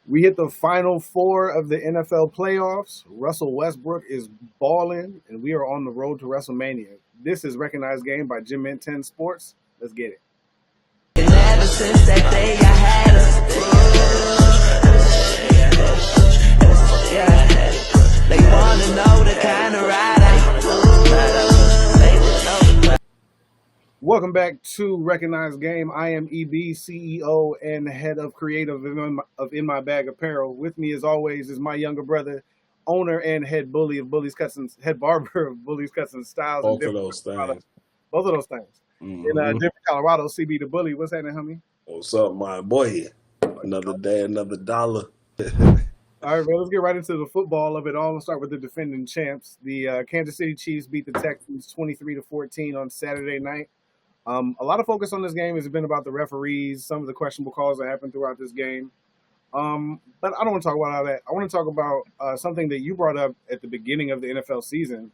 We hit the final four of the NFL playoffs. Russell Westbrook is balling, and we are on the road to WrestleMania. This is Recognized Game by Jim Mint 10 Sports. Let's get it. And ever since that day I had her. Yeah. They wanna know the kind of ride Welcome back to Recognized Game. I am EB, CEO and head of creative of In My Bag Apparel. With me, as always, is my younger brother, owner and head bully of Bullies Cuts and head barber of Bullies Cuts and Styles. Both of those things. Both of those things. In Denver, Colorado, CB the Bully. What's happening, homie? What's up, my boy? Another day, another dollar. All right, man, let's get right into the football of it all. Let's start with the defending champs. The Kansas City Chiefs beat the Texans 23-14 on Saturday night. A lot of focus on this game has been about the referees, some of the questionable calls that happened throughout this game. But I don't want to talk about all that. I want to talk about something that you brought up at the beginning of the NFL season.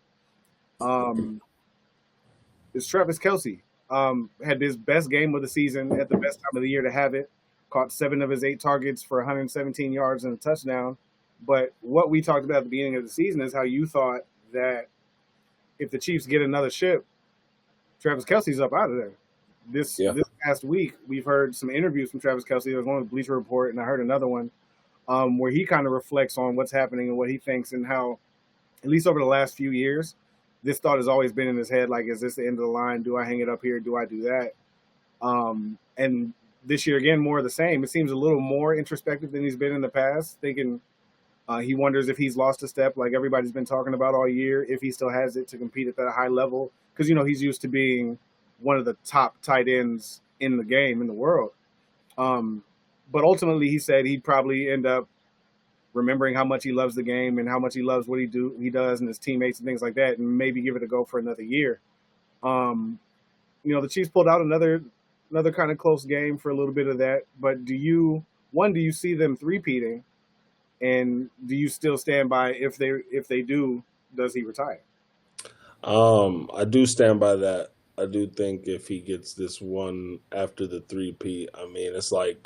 It's Travis Kelce. Had his best game of the season at the best time of the year to have it. Caught 7 of his 8 targets for 117 yards and a touchdown. But what we talked about at the beginning of the season is how you thought that if the Chiefs get another ship, Travis Kelce's up out of there. This past week, we've heard some interviews from Travis Kelce. There was one with Bleacher Report, and I heard another one where he kind of reflects on what's happening and what he thinks and how, at least over the last few years, this thought has always been in his head, like, is this the end of the line? Do I hang it up here? Do I do that? And this year, again, more of the same. It seems a little more introspective than he's been in the past, thinking he wonders if he's lost a step, like everybody's been talking about all year, if he still has it to compete at that high level. Because, he's used to being one of the top tight ends in the game, in the world. But ultimately, he said he'd probably end up remembering how much he loves the game and how much he loves what he does and his teammates and things like that, and maybe give it a go for another year. The Chiefs pulled out another kind of close game for a little bit of that. But do you see them three-peating? And do you still stand by if they do, does he retire? I do stand by that. I do think if he gets this one after the three-peat, I mean, it's like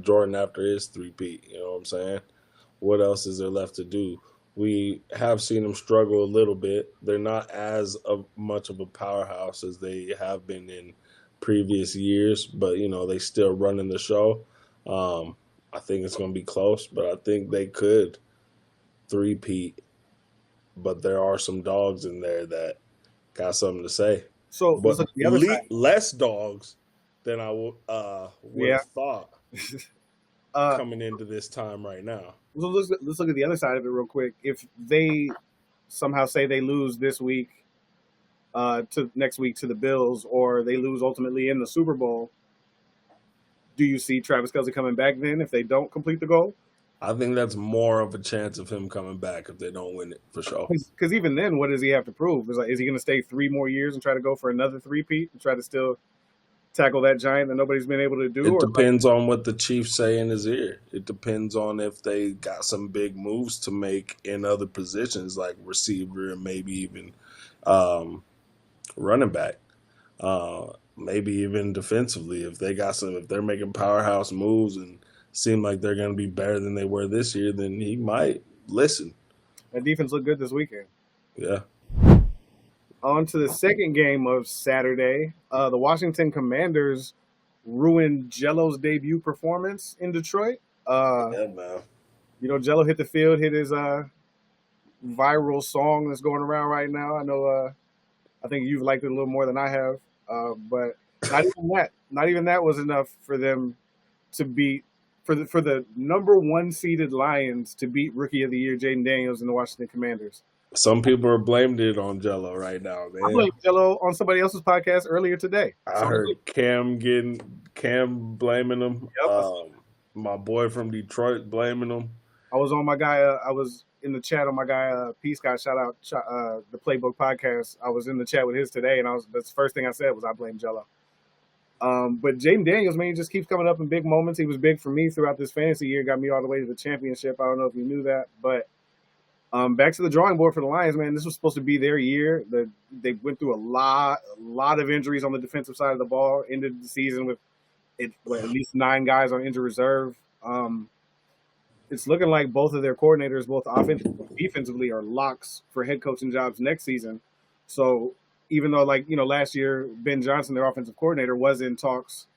Jordan after his three-peat. You know what I'm saying? What else is there left to do? We have seen them struggle a little bit. They're not as much of a powerhouse as they have been in previous years, but they still running the show. I think it's going to be close, but I think they could three-peat. But there are some dogs in there that got something to say. So, but the other side. Less dogs than I would have thought coming into this time right now. So let's look at the other side of it real quick. If they somehow say they lose this week to next week to the Bills, or they lose ultimately in the Super Bowl, do you see Travis Kelce coming back then if they don't complete the goal? I think that's more of a chance of him coming back if they don't win it, for sure. Because even then, what does he have to prove? Is he going to stay 3 more years and try to go for another three-peat and try to still tackle that giant that nobody's been able to do? It depends on what the Chiefs say in his ear. It depends on if they got some big moves to make in other positions, like receiver and maybe even running back. Maybe even defensively, if they're making powerhouse moves and seem like they're going to be better than they were this year, then he might listen. That defense looked good this weekend. Yeah. On to the second game of Saturday. The Washington Commanders ruined Jello's debut performance in Detroit. Yeah, man. Jello hit the field, hit his viral song that's going around right now. I know. I think you've liked it a little more than I have. But not even that was enough for them to beat for the number 1 seeded Lions to beat Rookie of the Year Jaden Daniels and the Washington Commanders. Some people are blamed it on Jello right now, man. I blamed Jello on somebody else's podcast earlier today. I heard Cam blaming him. Yep. My boy from Detroit blaming him. I was on my guy. I was in the chat on my guy P Scott. Shout out the Playbook podcast. I was in the chat with his today, and that's the first thing I said was I blame Jello. But Jaden Daniels, man, he just keeps coming up in big moments. He was big for me throughout this fantasy year. Got me all the way to the championship. I don't know if you knew that, but back to the drawing board for the Lions, man. This was supposed to be their year. They went through a lot of injuries on the defensive side of the ball. Ended the season with at least 9 guys on injured reserve. it's looking like both of their coordinators, both offensively and defensively, are locks for head coaching jobs next season. So even though, like, last year Ben Johnson, their offensive coordinator, was in talks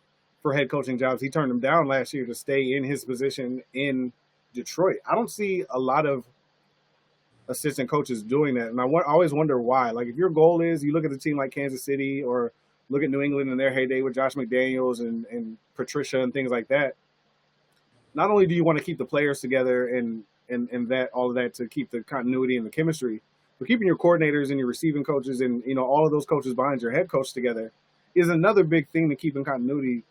for head coaching jobs, he turned them down last year to stay in his position in Detroit. I don't see a lot of assistant coaches doing that, and I always wonder why. Like, if your goal is, you look at a team like Kansas City or look at New England in their heyday with Josh McDaniels and Patricia and things like that. Not only do you want to keep the players together and that all of that to keep the continuity and the chemistry, but keeping your coordinators and your receiving coaches and all of those coaches behind your head coach together is another big thing to keep in continuity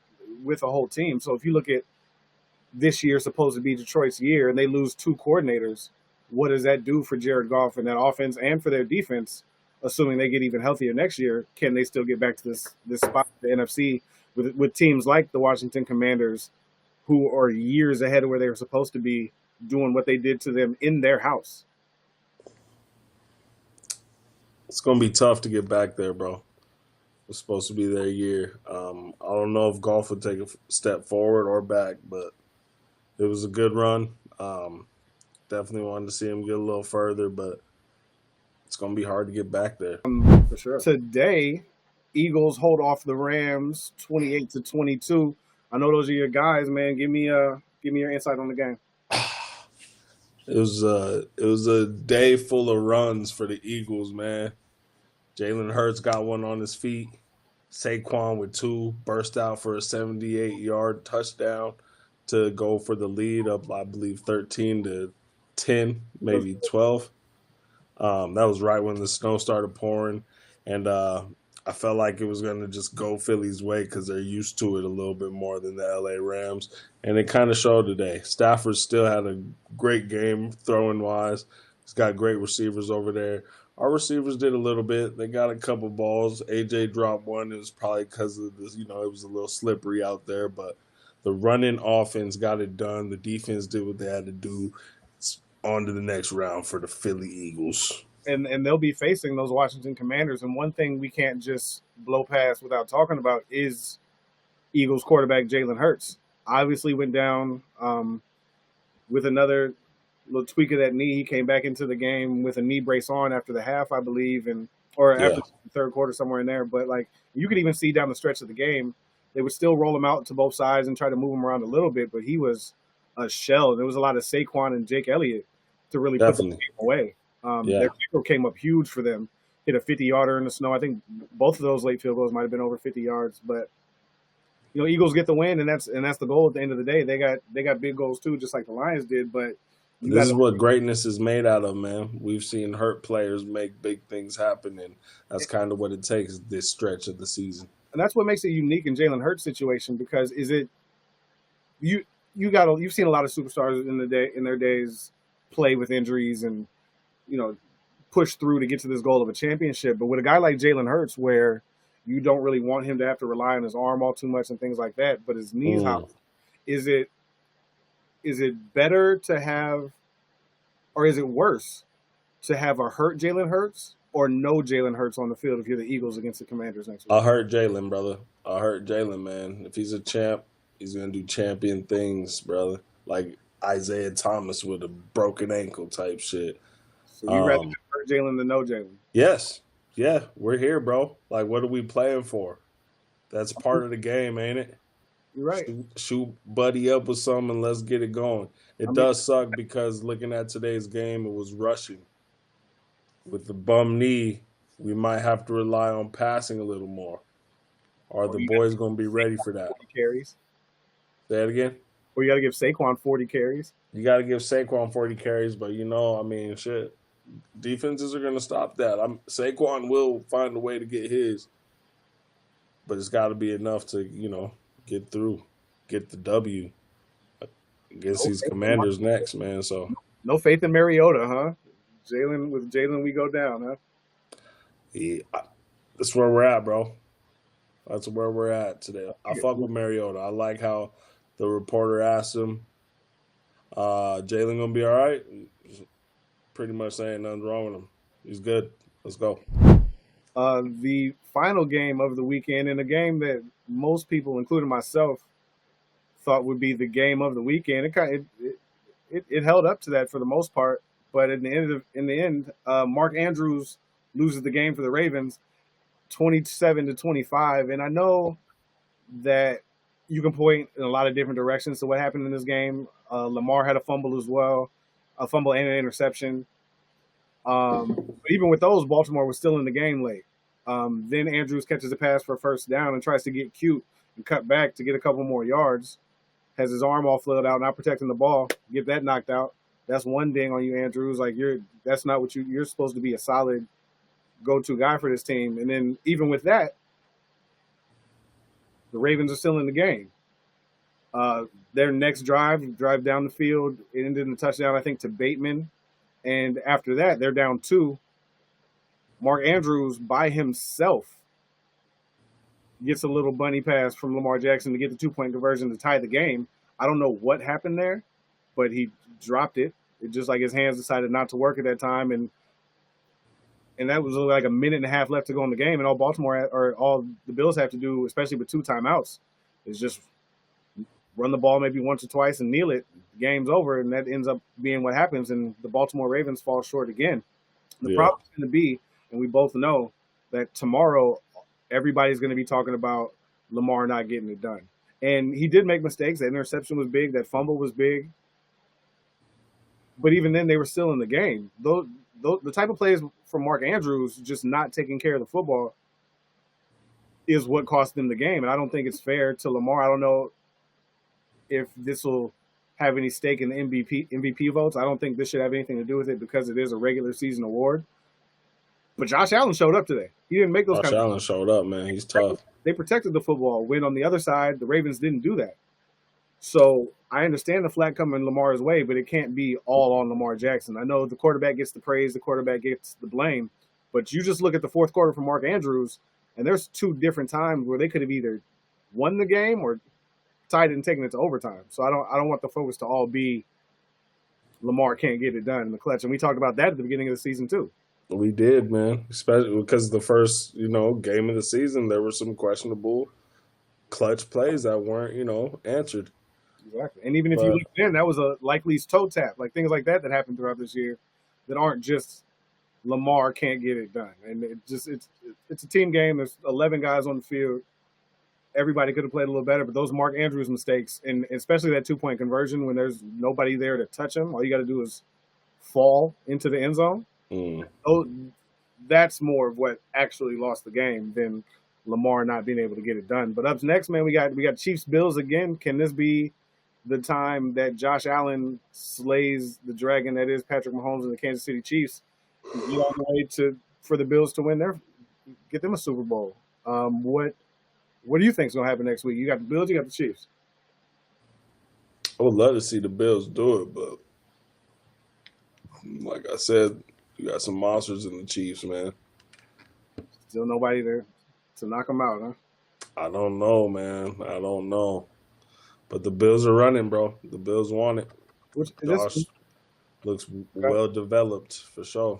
with a whole team. So if you look at this year, supposed to be Detroit's year, and they lose two coordinators, what does that do for Jared Goff and that offense and for their defense? Assuming they get even healthier next year, can they still get back to this spot in the NFC with teams like the Washington Commanders, who are years ahead of where they were supposed to be, doing what they did to them in their house? It's gonna be tough to get back there, bro. It's supposed to be their year. I don't know if Golf would take a step forward or back, but it was a good run. Definitely wanted to see him get a little further, but it's gonna be hard to get back there. For sure. Today, Eagles hold off the Rams 28-22. I know those are your guys, man. Give me your insight on the game. It was a day full of runs for the Eagles, man. Jalen Hurts got one on his feet. Saquon with two, burst out for a 78-yard touchdown to go for the lead up, I believe, 13-10, maybe 12. That was right when the snow started pouring, and I felt like it was going to just go Philly's way because they're used to it a little bit more than the LA Rams, and it kind of showed today. Stafford still had a great game throwing-wise. He's got great receivers over there. Our receivers did a little bit. They got a couple balls. AJ dropped one. It was probably because of this, it was a little slippery out there, but the running offense got it done. The defense did what they had to do. It's on to the next round for the Philly Eagles. And they'll be facing those Washington Commanders. And one thing we can't just blow past without talking about is Eagles quarterback Jalen Hurts. Obviously went down with another little tweak of that knee. He came back into the game with a knee brace on after the half, I believe, or after the third quarter, somewhere in there. But like, you could even see down the stretch of the game, they would still roll him out to both sides and try to move him around a little bit. But he was a shell. There was a lot of Saquon and Jake Elliott to really put the game away. Their kicker came up huge for them. Hit a 50-yarder in the snow. I think both of those late field goals might have been over 50 yards. But Eagles get the win, and that's the goal at the end of the day. They got big goals too, just like the Lions did. But this is what greatness is made out of, man. We've seen hurt players make big things happen, and that's kind of what it takes this stretch of the season. And that's what makes it unique in Jalen Hurts' situation, because you've seen a lot of superstars in their days play with injuries and push through to get to this goal of a championship. But with a guy like Jalen Hurts, where you don't really want him to have to rely on his arm all too much and things like that, but his knees out, is it better to have, or is it worse to have a hurt Jalen Hurts or no Jalen Hurts on the field if you're the Eagles against the Commanders next week? I hurt Jalen, brother. I hurt Jalen, man. If he's a champ, he's going to do champion things, brother. Like Isaiah Thomas with a broken ankle type shit. So you rather hurt Jalen than no Jalen? Yes. Yeah, we're here, bro. Like, what are we playing for? That's part of the game, ain't it? You're right. Shoot Buddy up with something and let's get it going. It does suck because looking at today's game, it was rushing. With the bum knee, we might have to rely on passing a little more. Are the boys going to be ready for that? 40 carries. Say that again? Or you got to give Saquon 40 carries. You got to give Saquon 40 carries, but shit. Defenses are going to stop that. Saquon will find a way to get his, but it's got to be enough to, get through, get the W against these Commanders next, man. So no faith in Mariota, huh? With Jalen, we go down, huh? Yeah, that's where we're at, bro. That's where we're at today. I fuck with Mariota. I like how the reporter asked him, Jalen gonna be all right? Pretty much saying nothing's wrong with him. He's good. Let's go. The final game of the weekend, and a game that most people, including myself, thought would be the game of the weekend. It it held up to that for the most part. But in the end, Mark Andrews loses the game for the Ravens, 27-25. And I know that you can point in a lot of different directions to what happened in this game. Lamar had a fumble as well, a fumble and an interception. But even with those, Baltimore was still in the game late. Then Andrews catches a pass for a first down and tries to get cute and cut back to get a couple more yards. Has his arm all flailed out, not protecting the ball, get that knocked out. That's one ding on you, Andrews. Like that's not what you're supposed to be, a solid go-to guy for this team. And then even with that, the Ravens are still in the game. Their next drive down the field, it ended in a touchdown, I think, to Bateman. And after that, they're down 2. Mark Andrews by himself gets a little bunny pass from Lamar Jackson to get the 2-point conversion to tie the game. I don't know what happened there, but he dropped it. It just like his hands decided not to work at that time, and that was like a minute and a half left to go in the game, and all the Bills have to do, especially with 2 timeouts, is just run the ball maybe once or twice and kneel it. The game's over, and that ends up being what happens, and the Baltimore Ravens fall short again. The problem is going to be, and we both know, that tomorrow everybody's going to be talking about Lamar not getting it done. And he did make mistakes. That interception was big. That fumble was big. But even then, they were still in the game. The type of plays from Mark Andrews, just not taking care of the football, is what cost them the game. And I don't think it's fair to Lamar. I don't know if this will have any stake in the MVP votes. I don't think this should have anything to do with it because it is a regular season award. But Josh Allen showed up today. He didn't make those Josh Allen showed up, man. He's tough. They protected the football. When on the other side, the Ravens didn't do that. So I understand the flag coming Lamar's way, but it can't be all on Lamar Jackson. I know the quarterback gets the praise, the quarterback gets the blame, but you just look at the fourth quarter for Mark Andrews, and there's 2 different times where they could have either won the game or tied it and taken it to overtime. So I don't want the focus to all be Lamar can't get it done in the clutch. And we talked about that at the beginning of the season too. We did, man. Especially because the first, game of the season, there were some questionable clutch plays that weren't, answered. Exactly. And even if you look in, that was a likely toe tap, like things like that happened throughout this year that aren't just Lamar can't get it done. And it's a team game. There's 11 guys on the field. Everybody could have played a little better, but those Mark Andrews mistakes, and especially that 2-point conversion when there's nobody there to touch him, all you got to do is fall into the end zone. So that's more of what actually lost the game than Lamar not being able to get it done. But up next, man, we got Chiefs Bills again. Can this be the time that Josh Allen slays the dragon that is Patrick Mahomes and the Kansas City Chiefs? Get on the way for the Bills to get them a Super Bowl. What do you think is going to happen next week? You got the Bills, you got the Chiefs. I would love to see the Bills do it, but like I said, you got some monsters in the Chiefs, man. Still nobody there to knock them out, huh? I don't know, man. I don't know. But the Bills are running, bro. The Bills want it. Josh looks well developed for sure.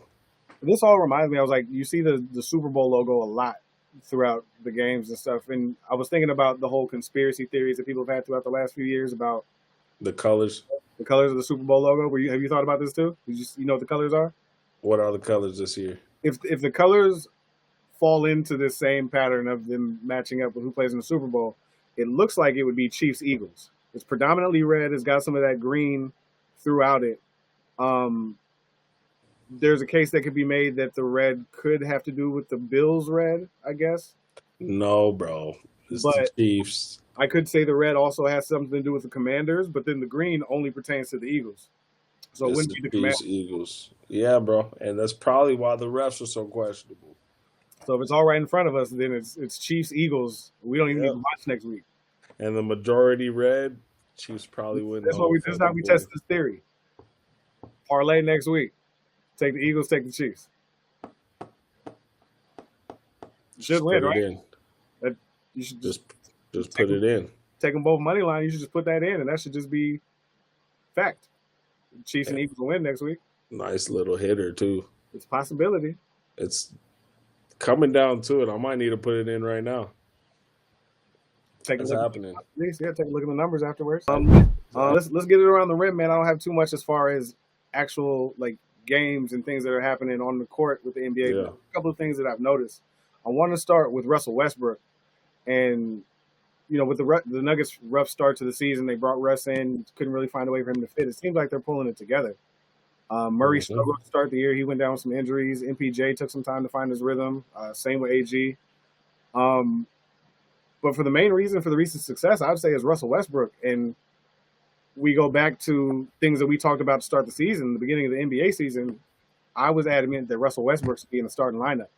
This all reminds me, I was like, you see the Super Bowl logo a lot throughout the games and stuff. And I was thinking about the whole conspiracy theories that people have had throughout the last few years about the colors. The colors of the Super Bowl logo. Have you thought about this too? You know what the colors are? What are the colors this year? If the colors fall into this same pattern of them matching up with who plays in the Super Bowl, it looks like it would be Chiefs Eagles. It's predominantly red. It's got some of that green throughout it. There's a case that could be made that the red could have to do with the Bills red, I guess. No, bro. It's the Chiefs. I could say the red also has something to do with the Commanders, but then the green only pertains to the Eagles. So it wouldn't be the Commanders. Eagles. Yeah, bro. And that's probably why the refs are so questionable. So if it's all right in front of us, then it's Chiefs Eagles. We don't even need to watch next week. And the majority red, Chiefs probably win. That's how we test this theory. Parlay next week. Take the Eagles, take the Chiefs. You should win, right? You should just put it in. Take them both money line. You should just put that in, and that should just be fact. Chiefs and Eagles will win next week. Nice little hitter too. It's a possibility. It's coming down to it. I might need to put it in right now. Take a look happening. Yeah, take a look at the numbers afterwards. Let's get it around the rim, man. I don't have too much as far as actual like games and things that are happening on the court with the NBA. Yeah. But a couple of things that I've noticed. I want to start with Russell Westbrook, and with the Nuggets' rough start to the season, they brought Russ in, couldn't really find a way for him to fit. It seems like they're pulling it together. Murray struggled to start the year. He went down with some injuries. MPJ took some time to find his rhythm. Same with AG. But for the main reason for the recent success, I would say is Russell Westbrook. And we go back to things that we talked about to start the season, the beginning of the NBA season. I was adamant that Russell Westbrook should be in the starting lineup.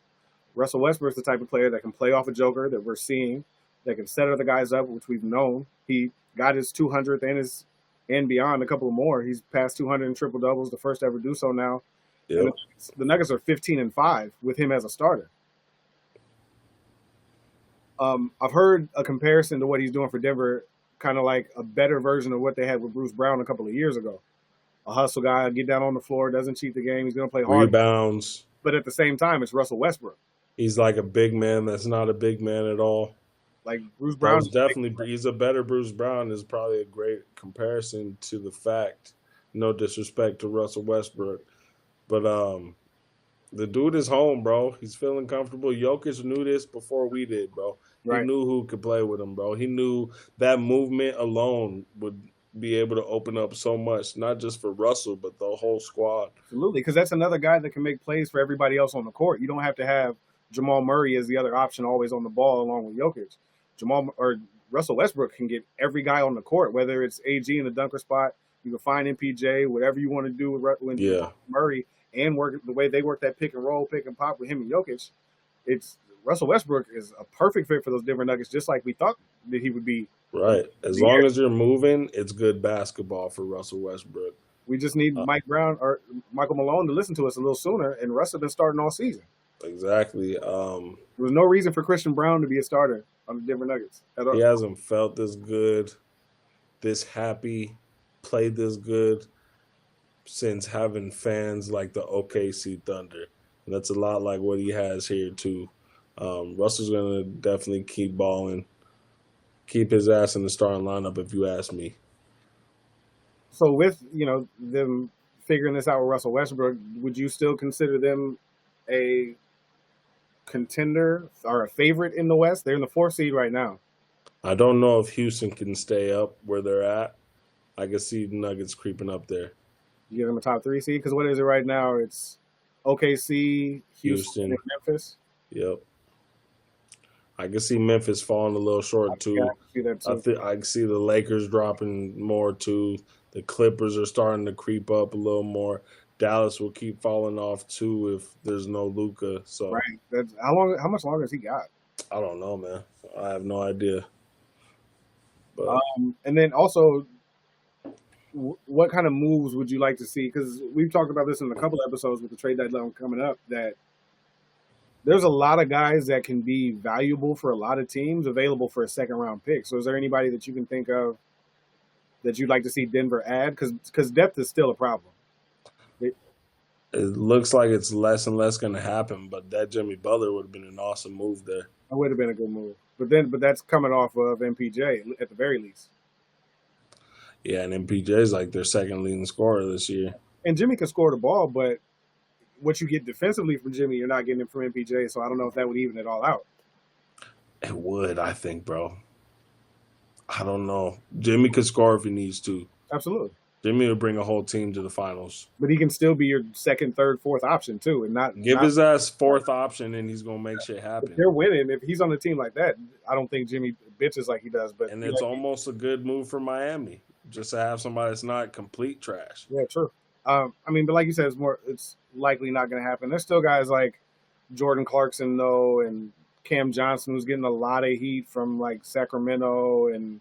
Russell Westbrook's the type of player that can play off a joker that we're seeing, that can set other guys up, which we've known. He got his 200th and beyond, a couple more. He's passed 200 in triple doubles, the first to ever do so now. Yep. And the Nuggets are 15-5 with him as a starter. I've heard a comparison to what he's doing for Denver, kind of like a better version of what they had with Bruce Brown a couple of years ago. A hustle guy, get down on the floor, doesn't cheat the game. He's going to play hard. Rebounds. But at the same time, it's Russell Westbrook. He's like a big man that's not a big man at all. Like Bruce Brown, he's a better Bruce Brown is probably a great comparison to the fact. No disrespect to Russell Westbrook, but the dude is home, bro. He's feeling comfortable. Jokic knew this before we did, bro. Right. He knew who could play with him, bro. He knew that movement alone would be able to open up so much, not just for Russell, but the whole squad. Absolutely, because that's another guy that can make plays for everybody else on the court. You don't have to have Jamal Murray as the other option, always on the ball along with Jokic. Russell Westbrook can get every guy on the court, whether it's AG in the dunker spot, you can find MPJ, whatever you want to do with Murray, and work the way they work that pick and roll, pick and pop with him and Jokic. It's Russell Westbrook is a perfect fit for those Denver Nuggets, just like we thought that he would be. Right. As long as you're moving, it's good basketball for Russell Westbrook. We just need Mike Brown or Michael Malone to listen to us a little sooner, and Russ has been starting all season. Exactly. There was no reason for Christian Brown to be a starter on the Denver Nuggets at all. He hasn't felt this good, this happy, played this good since having fans like the OKC Thunder. And that's a lot like what he has here too. Russell's going to definitely keep balling, keep his ass in the starting lineup if you ask me. So with, them figuring this out with Russell Westbrook, would you still consider them a contender or a favorite in the West? They're in the 4th seed right now. I don't know if Houston can stay up where they're at. I can see the Nuggets creeping up there. You give them a top 3 seed? Because what is it right now? It's OKC, Houston, and Memphis. Yep. I can see Memphis falling a little short too. Yeah, I can see that too. I can see the Lakers dropping more too. The Clippers are starting to creep up a little more. Dallas will keep falling off too if there's no Luka. So right. How much longer has he got? I don't know, man. I have no idea. But and then also, what kind of moves would you like to see? Because we've talked about this in a couple episodes with the trade deadline coming up, that there's a lot of guys that can be valuable for a lot of teams available for a second-round pick. So is there anybody that you can think of that you'd like to see Denver add? Because depth is still a problem. It looks like it's less and less going to happen, but that Jimmy Butler would have been an awesome move there. That would have been a good move. But that's coming off of MPJ at the very least. Yeah, and MPJ is like their second leading scorer this year. And Jimmy can score the ball, but what you get defensively from Jimmy, you're not getting it from MPJ, so I don't know if that would even it all out. It would, I think, bro. I don't know. Jimmy could score if he needs to. Absolutely. Jimmy would bring a whole team to the finals. But he can still be your second, third, fourth option, too. And not his ass fourth option, and he's going to make shit happen. If they're winning. If he's on a team like that, I don't think Jimmy bitches like he does. And it's almost a good move for Miami, just to have somebody that's not complete trash. Yeah, true. But like you said, it's likely not going to happen. There's still guys like Jordan Clarkson, though, and Cam Johnson, who's getting a lot of heat from, like, Sacramento and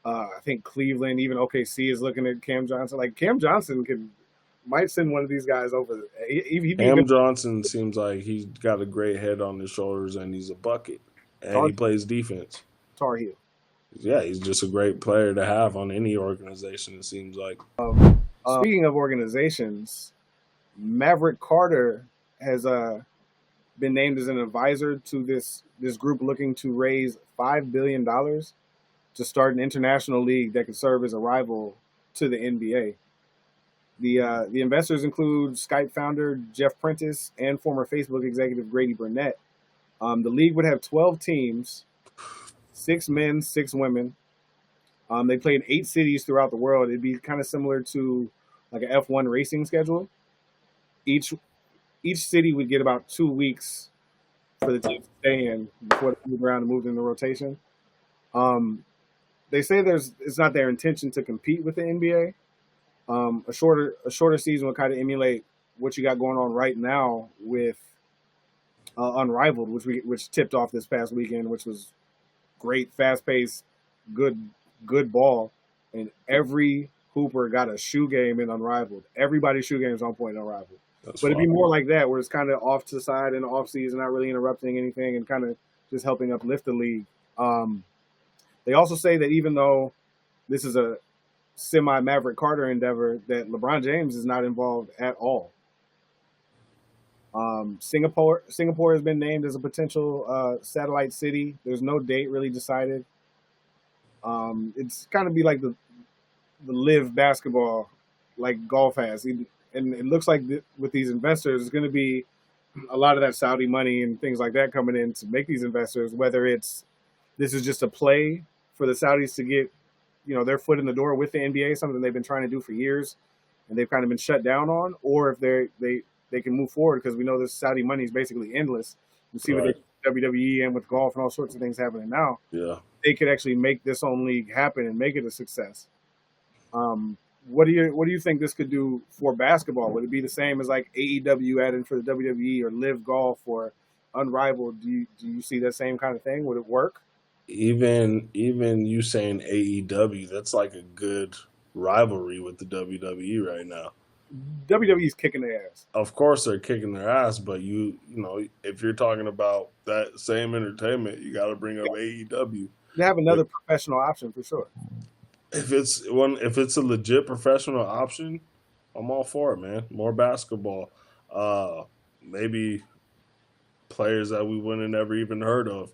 I think Cleveland, even OKC is looking at Cam Johnson. Like, Cam Johnson might send one of these guys over. Cam Johnson seems like he's got a great head on his shoulders, and he's a bucket, and he plays defense. Tar Heel. Yeah, he's just a great player to have on any organization, it seems like. Speaking of organizations, Maverick Carter has been named as an advisor to this group looking to raise $5 billion to start an international league that could serve as a rival to the NBA. The investors include Skype founder Jeff Prentice and former Facebook executive Grady Burnett. The league would have 12 teams, 6 men, 6 women. They play in 8 cities throughout the world. It'd be kind of similar to like an F1 racing schedule. Each city would get about 2 weeks for the team to stay in before they move around and move in the rotation. They say it's not their intention to compete with the NBA. A shorter season would kind of emulate what you got going on right now with Unrivaled, which tipped off this past weekend, which was great, fast paced, good ball, and every hooper got a shoe game in Unrivaled. Everybody's shoe game is on point in Unrivaled. But it'd be more like that, where it's kind of off to the side in the off season, not really interrupting anything, and kind of just helping uplift the league. They also say that even though this is a semi-Maverick Carter endeavor, that LeBron James is not involved at all. Singapore has been named as a potential satellite city. There's no date really decided. It's kind of be like the live basketball, like golf has. And it looks like with these investors, it's going to be a lot of that Saudi money and things like that coming in to make these investors, whether this is just a play for the Saudis to get, their foot in the door with the NBA, something they've been trying to do for years and they've kind of been shut down on, or if they can move forward, because we know this Saudi money is basically endless. You see what they WWE and with golf and all sorts of things happening now. Yeah. They could actually make this own league happen and make it a success. What do you think this could do for basketball? Would it be the same as like AEW added for the WWE or Live Golf or Unrivaled? Do you see that same kind of thing? Would it work? Even you saying AEW, that's like a good rivalry with the WWE right now. WWE's kicking their ass. Of course they're kicking their ass, but if you're talking about that same entertainment, you got to bring up AEW. They have another professional option for sure. If it's a legit professional option, I'm all for it, man. More basketball. Maybe players that we wouldn't have never even heard of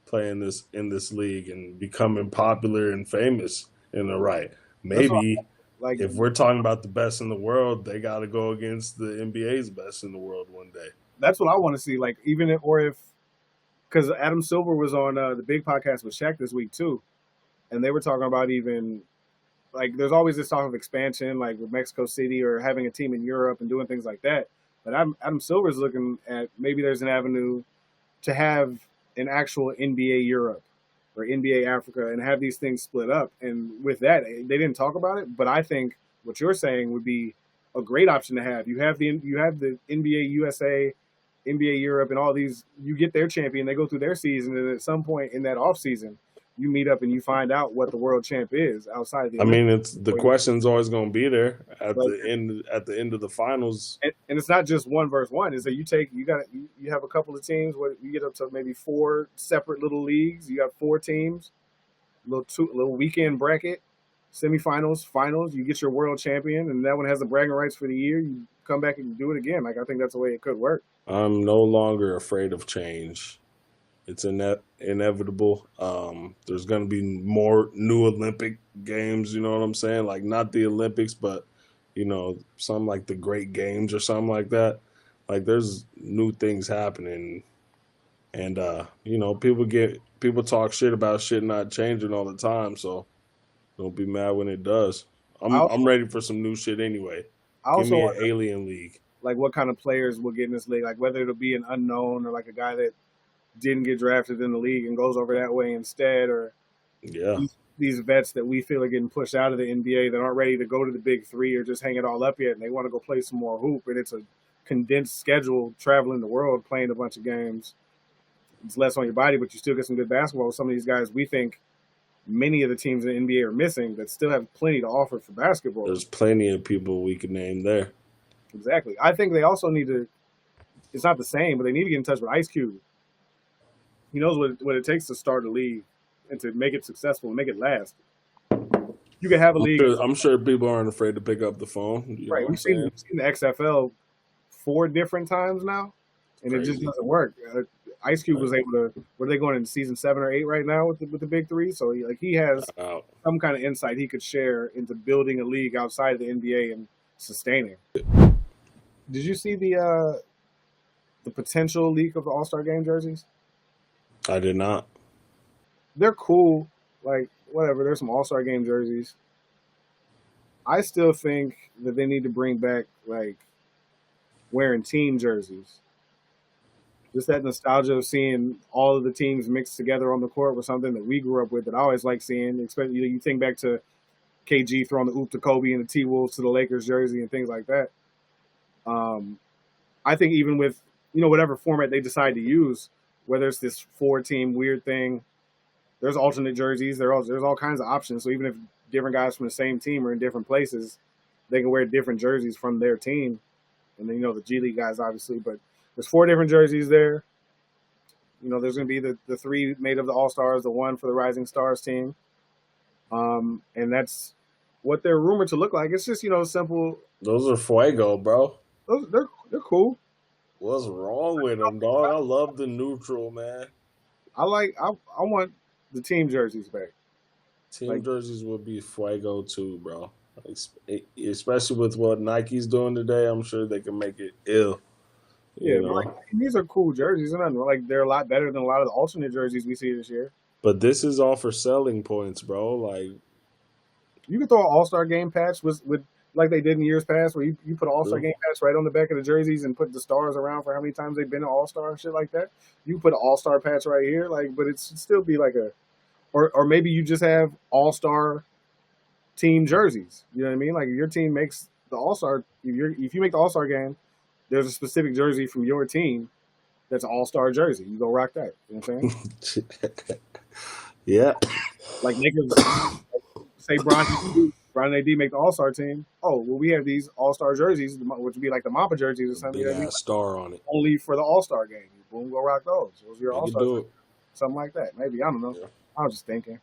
playing in this league and becoming popular and famous in the right. Maybe if we're talking about the best in the world, they got to go against the NBA's best in the world one day. That's what I want to see. Like because Adam Silver was on the big podcast with Shaq this week too. And they were talking about even, like, there's always this talk of expansion, like with Mexico City or having a team in Europe and doing things like that. But Adam Silver's looking at maybe there's an avenue to have an actual NBA Europe or NBA Africa and have these things split up. And with that, they didn't talk about it. But I think what you're saying would be a great option to have. You have the NBA USA, NBA Europe, and all these. You get their champion, they go through their season, and at some point in that off season, you meet up and you find out what the world champ is outside of the. I mean, it's the question's always going to be there at the end of the finals, and it's not just 1 versus 1. Is that you have a couple of teams where you get up to maybe 4 separate little leagues. You got 4 teams, little weekend bracket, semifinals, finals. You get your world champion, and that one has the bragging rights for the year. You come back and do it again. Like I think that's the way it could work. I'm no longer afraid of change. It's inevitable. There's going to be more new Olympic games, you know what I'm saying? Like, not the Olympics, but, something like the Great Games or something like that. Like, there's new things happening. And, people talk shit about shit not changing all the time, so don't be mad when it does. I'm ready for some new shit anyway. Give me an alien league. Like, what kind of players will get in this league? Like, whether it'll be an unknown or, like, a guy that didn't get drafted in the league and goes over that way instead, or these vets that we feel are getting pushed out of the NBA that aren't ready to go to the big 3 or just hang it all up yet, and they want to go play some more hoop, and it's a condensed schedule traveling the world playing a bunch of games. It's less on your body, but you still get some good basketball with some of these guys we think many of the teams in the NBA are missing that still have plenty to offer for basketball. There's plenty of people we could name there. Exactly. I think they also need to – it's not the same, but they need to get in touch with Ice Cube. He knows what it takes to start a league and to make it successful and make it last. You can have a league. I'm sure people aren't afraid to pick up the phone. Right. We've seen the XFL 4 different times now, and it just doesn't work. Ice Cube was able to. Were they going in season 7 or 8 right now with the big three? So he has Out. some kind of insight he could share into building a league outside of the NBA and sustaining. Did you see the potential leak of the All-Star Game jerseys? I did not. They're cool, like whatever. There's some All-Star Game jerseys. I still think that they need to bring back like wearing team jerseys. Just that nostalgia of seeing all of the teams mixed together on the court was something that we grew up with that I always like seeing. Especially you think back to KG throwing the oop to Kobe and the T Wolves to the Lakers jersey and things like that. I think even with whatever format they decide to use, whether it's this 4-team weird thing, there's alternate jerseys. There's all kinds of options. So even if different guys from the same team are in different places, they can wear different jerseys from their team. And then the G League guys obviously, but there's 4 different jerseys there. There's going to be the 3 made of the All-Stars, the 1 for the Rising Stars team. And that's what they're rumored to look like. It's just, simple. Those are fuego, bro. They're cool. What's wrong with them, dog? I love the neutral, man. I want the team jerseys back. Team jerseys would be fuego too, bro. Especially with what Nike's doing today, I'm sure they can make it ill. Yeah, but these are cool jerseys, and they're a lot better than a lot of the alternate jerseys we see this year. But this is all for selling points, bro. Like, you could throw an All-Star Game patch with like they did in years past, where you put an All-Star Game patch right on the back of the jerseys and put the stars around for how many times they've been an All-Star and shit like that. You put an All-Star patch right here, but it should still be like or maybe you just have All-Star team jerseys. You know what I mean? Like if your team makes the All-Star, if you make the All-Star Game, there's a specific jersey from your team that's an All-Star jersey. You go rock that. You know what I'm saying? Yeah. Like niggas say Bron and AD make the All-Star team. Oh, well, we have these All-Star jerseys, which would be like the Mamba jerseys or something. Big ass star on it. Only for the All-Star game. Boom, go rock those. Those are your All-Star do something like that. Maybe. I don't know. Yeah. I was just thinking.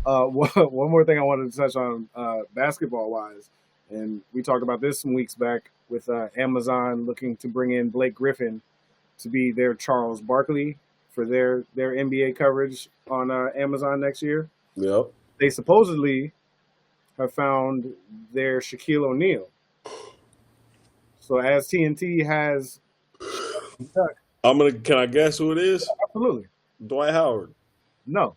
One more thing I wanted to touch on basketball-wise, and we talked about this some weeks back with Amazon looking to bring in Blake Griffin to be their Charles Barkley for their NBA coverage on Amazon next year. Yep. They supposedly have found their Shaquille O'Neal. So as TNT has, Can I guess who it is? Absolutely. Dwight Howard. No.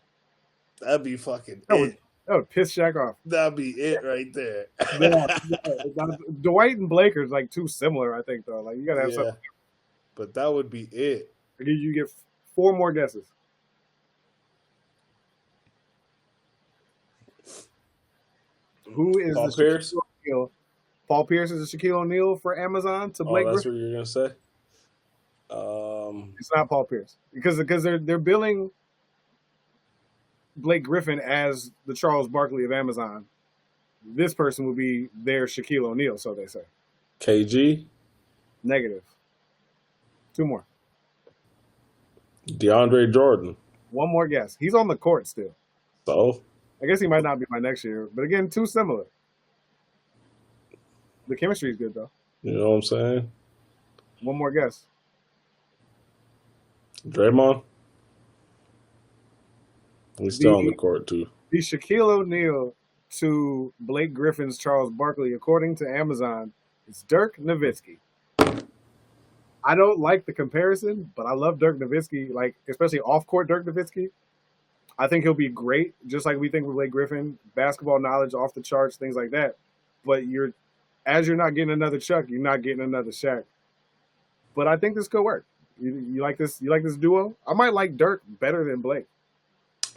That'd be fucking that would piss Shaq off. That'd be it right there. Dwight and Blake are like too similar, I think, though. Like you gotta have something. But that would be it. I need you to get 4 more guesses. Who is Paul Pierce? Paul Pierce is the Shaquille O'Neal for Amazon to Blake That's Griffin? what you're gonna say? It's not Paul Pierce because they're billing Blake Griffin as the Charles Barkley of Amazon. This person will be their Shaquille O'Neal, so they say. KG? Negative. 2 more. DeAndre Jordan. 1 more guess. He's on the court still. So? I guess he might not be my next year, but again, too similar. The chemistry is good though. You know what I'm saying? 1 more guess. Draymond? He's still on the court too. The Shaquille O'Neal to Blake Griffin's Charles Barkley, according to Amazon, is Dirk Nowitzki. I don't like the comparison, but I love Dirk Nowitzki, like especially off-court Dirk Nowitzki. I think he'll be great, just like we think with Blake Griffin. Basketball knowledge off the charts, things like that. But you're not getting another Chuck, you're not getting another Shaq. But I think this could work. You like this? You like this duo? I might like Dirk better than Blake.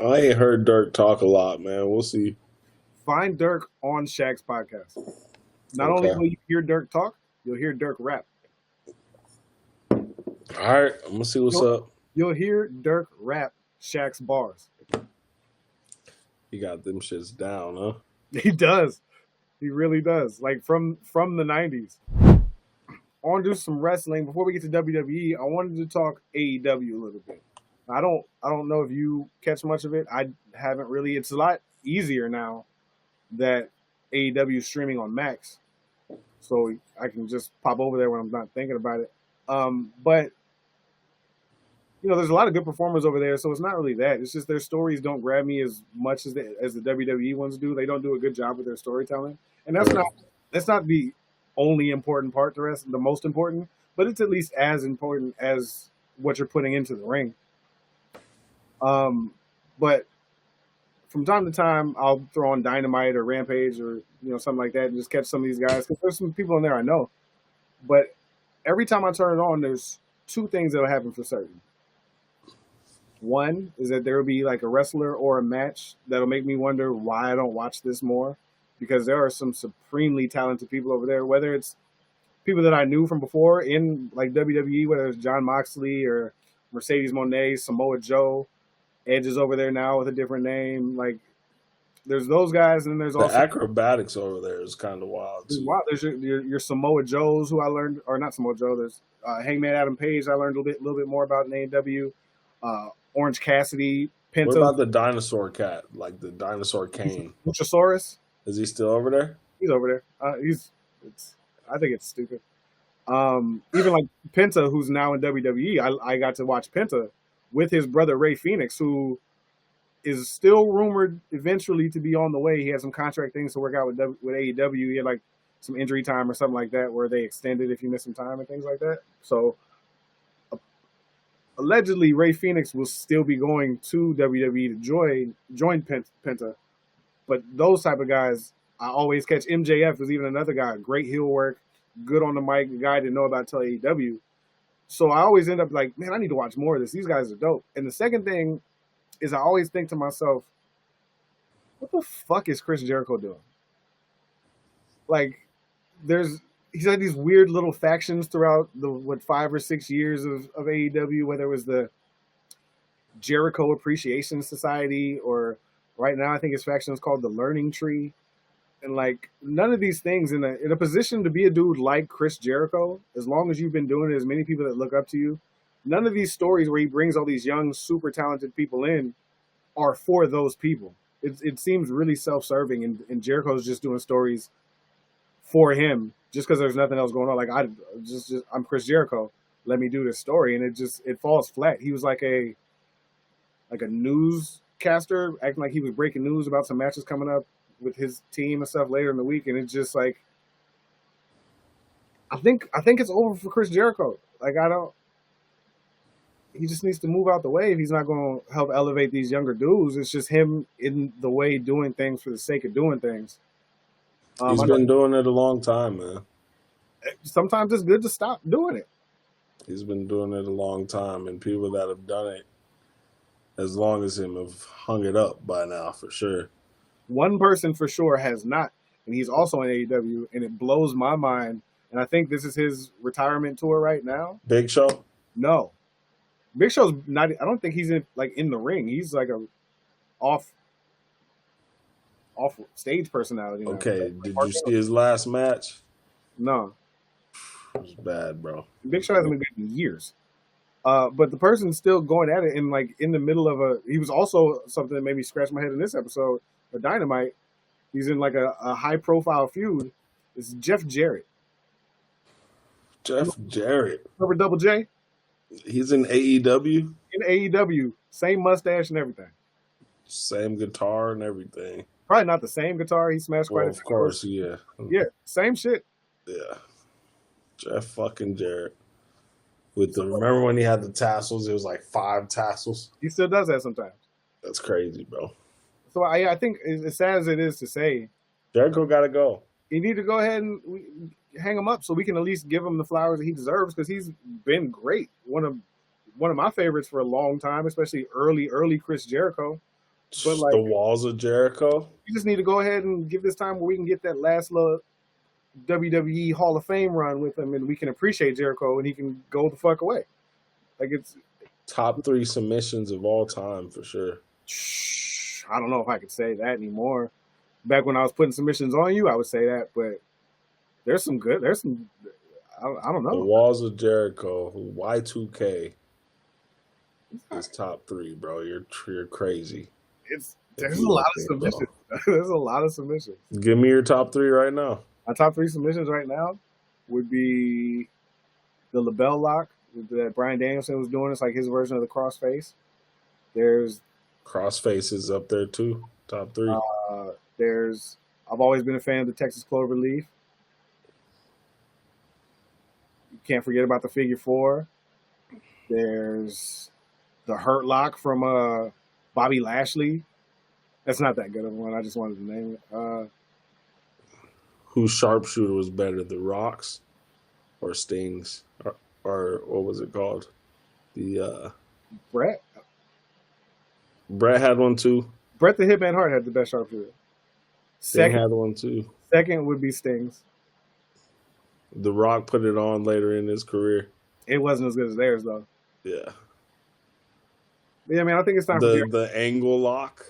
I ain't heard Dirk talk a lot, man. We'll see. Find Dirk on Shaq's podcast. Not only will you hear Dirk talk, you'll hear Dirk rap. All right, I'm gonna see what's up. You'll hear Dirk rap Shaq's bars. He got them shits down, huh? He does. He really does. Like from the 90s. I want to do some wrestling. Before we get to WWE, I wanted to talk AEW a little bit. I don't know if you catch much of it. I haven't really. It's a lot easier now that AEW is streaming on Max. So I can just pop over there when I'm not thinking about it. But there's a lot of good performers over there, so it's not really that. It's just their stories don't grab me as much as the WWE ones do. They don't do a good job with their storytelling, and Right. that's not the only important part. The most important, but it's at least as important as what you're putting into the ring. But from time to time, I'll throw on Dynamite or Rampage or something like that and just catch some of these guys because there's some people in there I know. But every time I turn it on, there's two things that'll happen for certain. One is that there will be like a wrestler or a match that'll make me wonder why I don't watch this more, because there are some supremely talented people over there. Whether it's people that I knew from before in like WWE, whether it's John Moxley or Mercedes Moné, Samoa Joe, Edge is over there now with a different name. Like there's those guys, and then there's The also acrobatics over there is kind of wild too. wow, there's your Samoa Joes who I learned, or not Samoa Joe. There's Hangman Adam Page. I learned a little bit more about in AEW. Orange Cassidy, Penta. What about the dinosaur cat, like the dinosaur Kane? Luchasaurus. Is he still over there? He's over there. I think it's stupid. Even like Penta, who's now in WWE, I got to watch Penta with his brother Ray Phoenix, who is still rumored eventually to be on the way. He had some contract things to work out with AEW. He had like some injury time or something like that, where they extended if you miss some time and things like that. So allegedly, Ray Phoenix will still be going to WWE to join Penta. But those type of guys, I always catch. MJF is even another guy. Great heel work, good on the mic, a guy I didn't know about till AEW. So I always end up like, man, I need to watch more of this. These guys are dope. And the second thing is I always think to myself, what the fuck is Chris Jericho doing? Like, he's had these weird little factions throughout the 5 or 6 years of AEW, whether it was the Jericho Appreciation Society or right now I think his faction is called the Learning Tree. And like none of these things in a position to be a dude like Chris Jericho, as long as you've been doing it, as many people that look up to you, none of these stories where he brings all these young, super talented people in are for those people. It seems really self-serving, and Jericho's just doing stories for him just because there's nothing else going on. Like I'm Chris Jericho, let me do this story, and it falls flat. He was like a newscaster acting like he was breaking news about some matches coming up with his team and stuff later in the week, and it's just like I think it's over for Chris Jericho. Like he just needs to move out the way if he's not going to help elevate these younger dudes. It's just him in the way doing things for the sake of doing things. He's been doing it a long time, man. Sometimes it's good to stop doing it. He's been doing it a long time, and people that have done it as long as him have hung it up by now, for sure. One person for sure has not, and he's also in AEW, and it blows my mind. And I think this is his retirement tour right now. Big Show? No. Big Show's not. I don't think he's in the ring. He's like a off stage personality. Okay, did you see his last match? No. It was bad, bro. Big Show hasn't been good in years. But the person's still going at it, and like in the middle of he was also something that made me scratch my head in this episode of Dynamite. He's in like a high profile feud. It's Jeff Jarrett. Jeff Jarrett. Remember Double J? He's in AEW? In AEW. Same mustache and everything. Same guitar and everything. Probably not the same guitar. He smashed quite a few. Of course, yeah. Yeah, same shit. Yeah. Jeff fucking Jarrett. Remember when he had the tassels? It was like 5 tassels. He still does that sometimes. That's crazy, bro. So I think, as sad as it is to say, Jericho got to go. You need to go ahead and hang him up so we can at least give him the flowers that he deserves, because he's been great. One of my favorites for a long time, especially early Chris Jericho. But like the walls of Jericho. You just need to go ahead and give this time where we can get that last little WWE Hall of Fame run with him, and we can appreciate Jericho, and he can go the fuck away. Like it's top 3 submissions of all time for sure. I don't know if I could say that anymore. Back when I was putting submissions on you, I would say that, but there's some. I don't know. The Walls of Jericho, Y2K is top 3, bro. You're crazy. There's a lot of submissions. There's a lot of submissions. Give me your top 3 right now. My top 3 submissions right now would be the LaBelle Lock, that Bryan Danielson was doing. It's like his version of the crossface. There's Crossface is up there too. Top 3. there's I've always been a fan of the Texas Clover Leaf. You can't forget about the figure 4. There's the Hurt Lock from Bobby Lashley. That's not that good of one. I just wanted to name it. Whose sharpshooter was better, The Rock's or Sting's, or what was it called? The Brett had one too. Bret the Hitman Hart had the best sharpshooter. Sting had one too. Second would be Sting's. The Rock put it on later in his career. It wasn't as good as theirs though. Yeah. Yeah, I mean, I think it's time for the angle lock.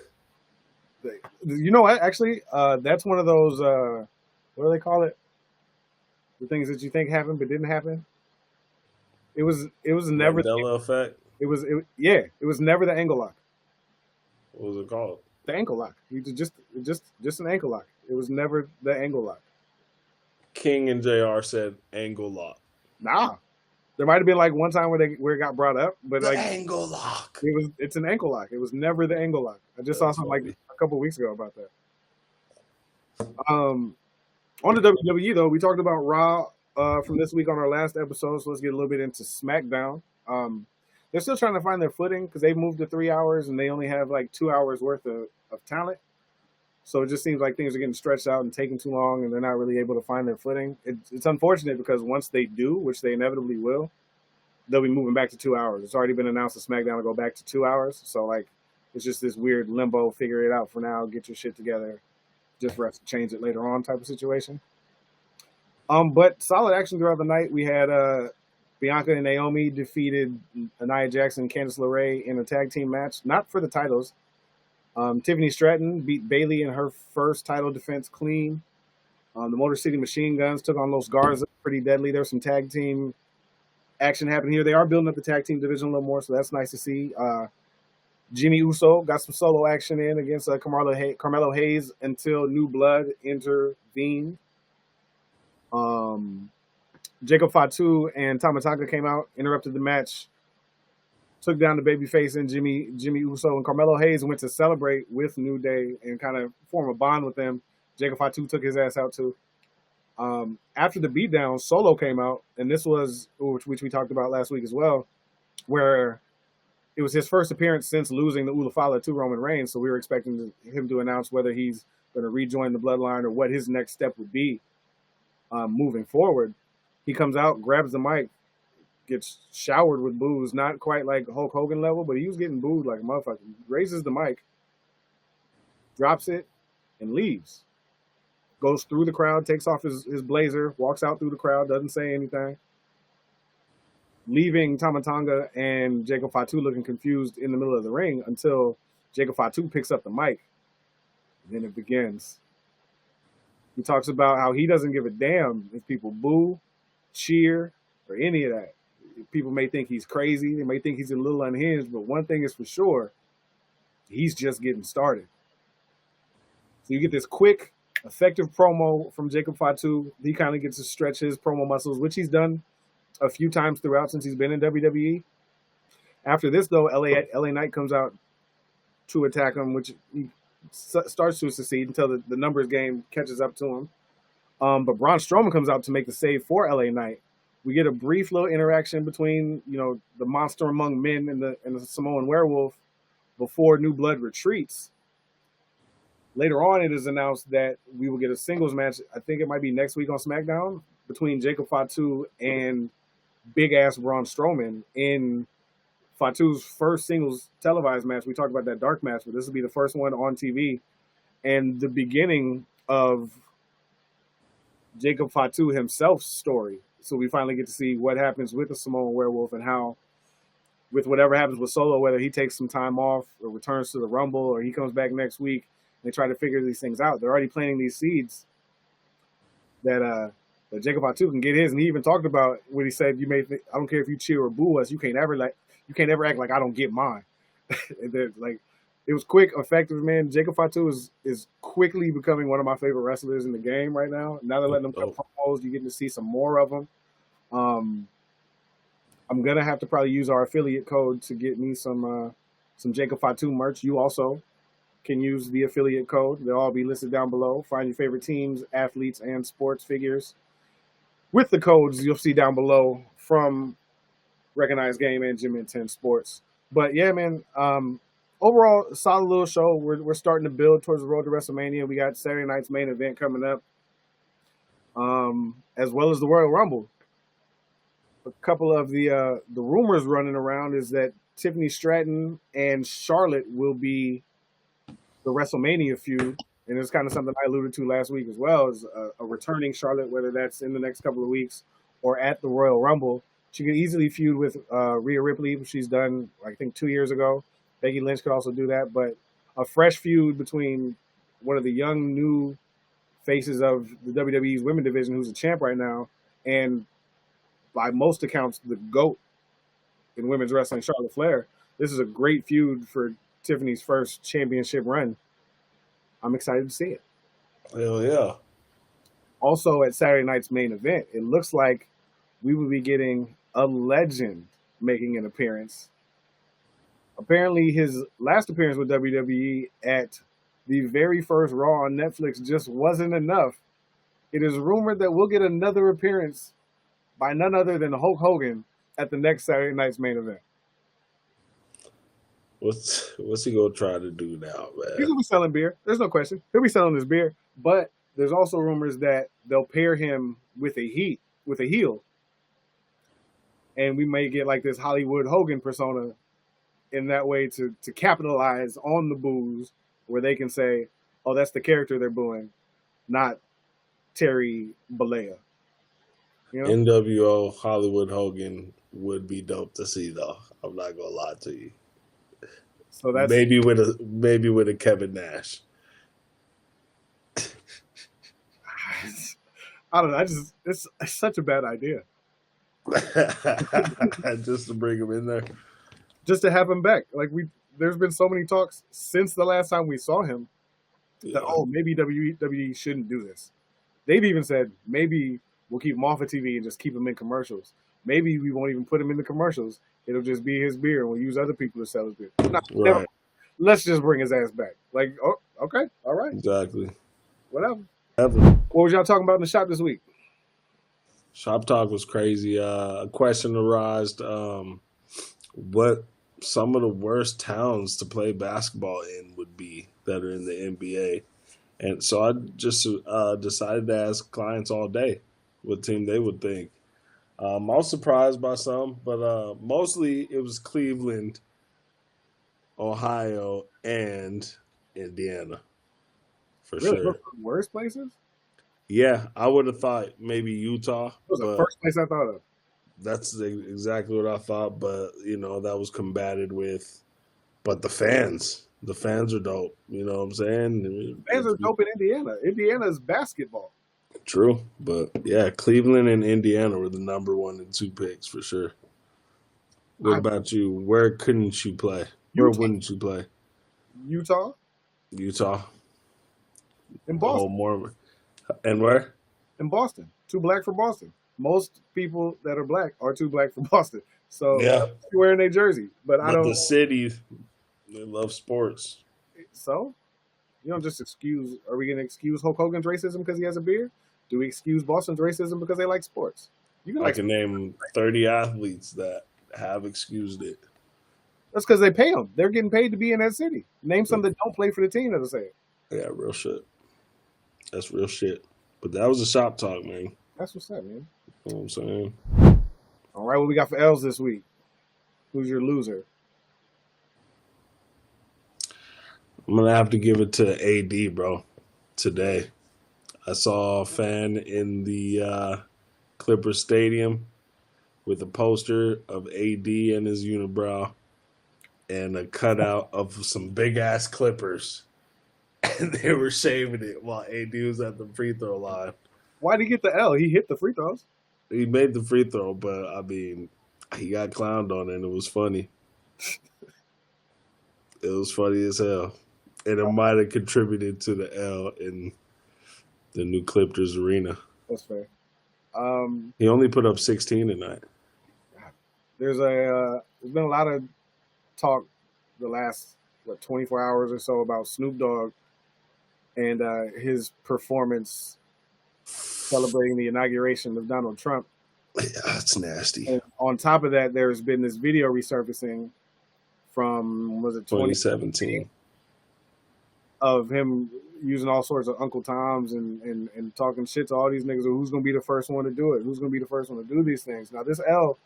You know what? Actually, that's one of those. What do they call it? The things that you think happened but didn't happen. It was never Mandela effect. It was never the angle lock. What was it called? The ankle lock. Just an ankle lock. It was never the angle lock. King and JR said angle lock. Nah. There might have been like one time where it got brought up, but the like angle lock. It's an ankle lock. It was never the angle lock. I just saw something like a couple of weeks ago about that. On the WWE though, we talked about Raw from this week on our last episode, so let's get a little bit into SmackDown. They're still trying to find their footing because they've moved to 3 hours and they only have like 2 hours worth of talent. So it just seems like things are getting stretched out and taking too long, and they're not really able to find their footing. It's unfortunate because once they do, which they inevitably will, they'll be moving back to 2 hours. It's already been announced that SmackDown will go back to 2 hours. So like, it's just this weird limbo. Figure it out for now. Get your shit together. Just for us to change it later on type of situation. But solid action throughout the night. We had Bianca and Naomi defeated Nia Jax and Candice LeRae in a tag team match, not for the titles. Tiffany Stratton beat Bayley in her first title defense clean. The Motor City Machine Guns took on Los Garza, pretty deadly. There's some tag team action happening here. They are building up the tag team division a little more, so that's nice to see. Jimmy Uso got some solo action in against Carmelo Hayes until New Blood intervened. Jacob Fatu and Tama Tonga came out, interrupted the match, took down the babyface and Jimmy Uso and Carmelo Hayes and went to celebrate with New Day and kind of form a bond with them. Jacob Fatu took his ass out too. After the beatdown, Solo came out, and this was, which we talked about last week as well, where it was his first appearance since losing the Ulafala to Roman Reigns, so we were expecting him to announce whether he's going to rejoin the Bloodline or what his next step would be moving forward. He comes out, grabs the mic, gets showered with boos, not quite like Hulk Hogan level, but he was getting booed like a motherfucker. He raises the mic, drops it, and leaves. Goes through the crowd, takes off his blazer, walks out through the crowd, doesn't say anything. Leaving Tama Tonga and Jacob Fatu looking confused in the middle of the ring until Jacob Fatu picks up the mic. And then it begins. He talks about how he doesn't give a damn if people boo, cheer, or any of that. People may think he's crazy. They may think he's a little unhinged, but one thing is for sure, he's just getting started. So you get this quick, effective promo from Jacob Fatu. He kind of gets to stretch his promo muscles, which he's done a few times throughout since he's been in WWE. After this, though, LA Knight comes out to attack him, which he starts to succeed until the numbers game catches up to him. But Braun Strowman comes out to make the save for LA Knight. We get a brief little interaction between, the monster among men and the Samoan werewolf before New Blood retreats. Later on, it is announced that we will get a singles match. I think it might be next week on SmackDown between Jacob Fatu and big ass Braun Strowman in Fatu's first singles televised match. We talked about that dark match, but this will be the first one on TV and the beginning of Jacob Fatu himself's story. So we finally get to see what happens with the Samoan werewolf and how, with whatever happens with Solo, whether he takes some time off or returns to the Rumble or he comes back next week. They try to figure these things out. They're already planting these seeds that Jacob Fatu can get his. And he even talked about what he said. I don't care if you cheer or boo us. You can't ever act like I don't get mine. Like, it was quick, effective, man. Jacob Fatu is quickly becoming one of my favorite wrestlers in the game right now. Now they're letting him cut promos. You're getting to see some more of them. I'm gonna have to probably use our affiliate code to get me some Jacob Fatu merch. You also can use the affiliate code. They'll all be listed down below. Find your favorite teams, athletes, and sports figures with the codes you'll see down below from Recognized Game and Gym and 10 Sports. But yeah, man, overall, solid little show. We're starting to build towards the road to WrestleMania. We got Saturday night's main event coming up, as well as the Royal Rumble. A couple of the rumors running around is that Tiffany Stratton and Charlotte will be the WrestleMania feud, and it's kind of something I alluded to last week as well, is a returning Charlotte, whether that's in the next couple of weeks or at the Royal Rumble. She could easily feud with Rhea Ripley, which she's done, I think, 2 years ago. Becky Lynch could also do that, but a fresh feud between one of the young new faces of the WWE's women division, who's a champ right now, and by most accounts, the GOAT in women's wrestling, Charlotte Flair. This is a great feud for Tiffany's first championship run. I'm excited to see it. Hell yeah. Also, at Saturday night's main event, it looks like we will be getting a legend making an appearance. Apparently, his last appearance with WWE at the very first Raw on Netflix just wasn't enough. It is rumored that we'll get another appearance by none other than Hulk Hogan at the next Saturday night's main event. What's he gonna try to do now, He's man? gonna be selling beer. There's no question. He'll be selling his beer. But there's also rumors that they'll pair him with a heel, and we may get like this Hollywood Hogan persona in that way to capitalize on the boos, where they can say, "Oh, that's the character they're booing, not Terry Bollea." You know, NWO Hollywood Hogan would be dope to see, though. I'm not gonna lie to you. so that's Maybe with a Kevin Nash. I don't know. It's such a bad idea Just to bring him in there. just to have him back. Like there's been so many talks since the last time we saw him that maybe WWE shouldn't do this. They've even said maybe we'll keep him off of TV and just keep him in commercials. Maybe we won't even put him in the commercials. It'll just be his beer, and we'll use other people to sell his beer. No, never. Right. Let's just bring his ass back. Like, oh, okay, all right, Exactly. whatever. Ever. What was y'all talking about in the shop this week? Shop talk was crazy. A question arose: what some of the worst towns to play basketball in would be that are in the NBA. And so I just decided to ask clients all day what team they would think. I was surprised by some, but mostly it was Cleveland, Ohio, and Indiana, for Really, sure. those are the worst places? Yeah, I would have thought maybe Utah, That was the but first place I thought of. that's exactly what I thought. But, that was combated with, but the fans are dope. You know what I'm saying? Fans are dope in Indiana. Indiana's basketball. True, but yeah, Cleveland and Indiana were the number 1 and 2 picks for sure. What about you? Where couldn't you play? Where Utah. wouldn't you play? Utah Utah. and Oh, Boston. more. And where? In Boston. Too black for Boston. Most people that are black are too black for Boston. So Yeah. they're wearing their jersey. But I But don't. the city, they love sports. So you don't just excuse. Are we going to excuse Hulk Hogan's racism because he has a beard? Do we excuse Boston's racism because they like sports? You can I like. can name 30 athletes that have excused it. That's because they pay them. They're getting paid to be in that city. Name some that don't play for the team that'll say it. Yeah, real shit. That's real shit. But that was a shop talk, man. That's what's up, man. You know what I'm saying? All right, what we got for L's this week? Who's your loser? I'm going to have to give it to AD, bro, today. I saw a fan in the Clippers Stadium with a poster of AD and his unibrow and a cutout of some big-ass Clippers. And they were shaving it while AD was at the free throw line. Why'd he get the L? He hit the free throws. He made the free throw, but, I mean, he got clowned on it, and it was funny. It was funny as hell. And it might have contributed to the L in the new Clippers arena. That's fair. He only put up 16 tonight. There's been a lot of talk the last 24 hours or so about Snoop Dogg and his performance celebrating the inauguration of Donald Trump. Yeah, that's nasty. And on top of that, there's been this video resurfacing from, was it 2017 of him using all sorts of Uncle Toms and talking shit to all these niggas. Who's gonna be the first one to do it? Who's gonna be the first one to do these things? Now this L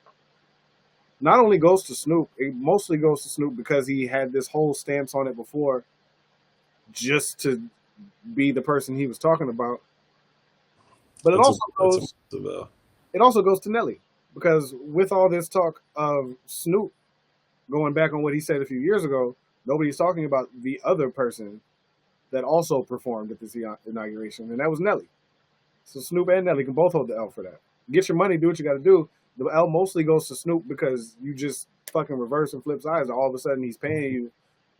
not only goes to Snoop, it mostly goes to Snoop because he had this whole stance on it before, just to be the person he was talking about. But it also goes to Nelly, because with all this talk of Snoop going back on what he said a few years ago, nobody's talking about the other person that also performed at this inauguration, and that was Nelly. So Snoop and Nelly can both hold the L for that. Get your money, do what you got to do. The L mostly goes to Snoop because you just fucking reverse and flip sides. All of a sudden, he's paying you.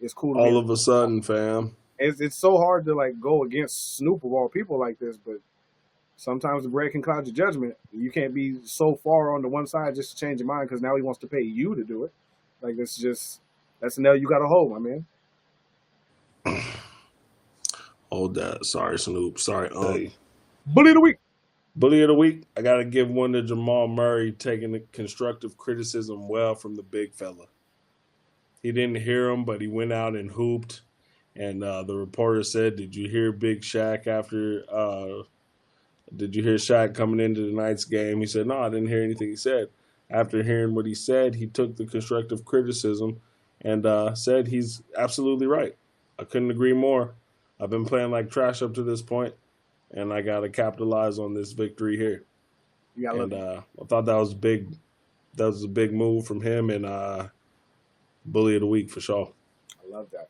It's cool. All of a sudden, fam. It's so hard to like go against Snoop of all people like this, but sometimes the bread can cloud your judgment. You can't be so far on the one side just to change your mind because now he wants to pay you to do it. Like that's an L you got to hold, my man. Hold that. Sorry, Snoop. Sorry, Bully of the week. Bully of the week. I got to give one to Jamal Murray, taking the constructive criticism well from the big fella. He didn't hear him, but he went out and hooped. And the reporter said, "Did you hear Big Shaq after? Did you hear Shaq coming into tonight's game?" He said, "No, I didn't hear anything he said." After hearing what he said, he took the constructive criticism and said he's absolutely right. I couldn't agree more. I've been playing like trash up to this point, and I got to capitalize on this victory here. And I thought that was big. That was a big move from him, and bully of the week for sure. I love that.